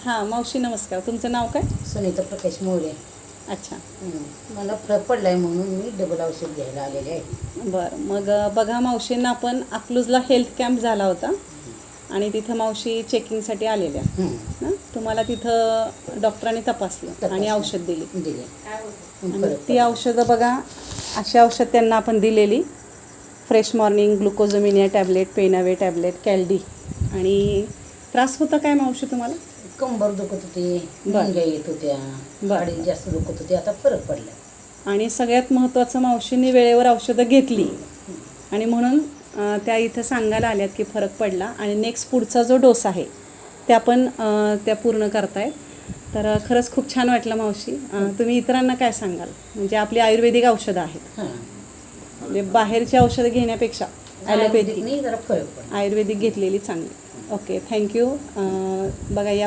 हां मावशी नमस्कार. तुमचं नाव काय? सुनीता प्रकाश मोरे. अच्छा. मला फरक पडलाय म्हणून मी डबल औषध घ्यायला आलेले आहे. बरं मग बघा मावशींना आपण अकलूजला हेल्थ कॅम्प झाला होता आणि तिथं मावशी चेकिंगसाठी आलेल्या ना. तुम्हाला तिथं डॉक्टरांनी तपासलं आणि औषध दिली. आणि ती औषधं बघा, अशी औषध त्यांना आपण दिलेली. फ्रेश मॉर्निंग, ग्लुकोजमिनिया टॅबलेट, पेनावे टॅबलेट, कॅल्डी. आणि त्रास होता काय मावशी तुम्हाला? कंबर दुखत होती, मुंग्या येत होत्या, गाडी जास्त दुखत होती. आता फरक पडला. आणि सगळ्यात महत्त्वाचं मावशींनी वेळेवर औषधं घेतली आणि म्हणून त्या इथं सांगायला आल्यात की फरक पडला. आणि नेक्स्ट पुढचा जो डोस आहे त्या पण त्या पूर्ण करतायत. तर खरंच खूप छान वाटलं मावशी. तुम्ही इतरांना काय सांगाल? म्हणजे आपली आयुर्वेदिक औषधं आहेत, म्हणजे बाहेरची औषधं घेण्यापेक्षा ॲलोपॅथिक जरा फरक पडला. आयुर्वेदिक घेतलेली चांगली. Okay, thank you. बघा या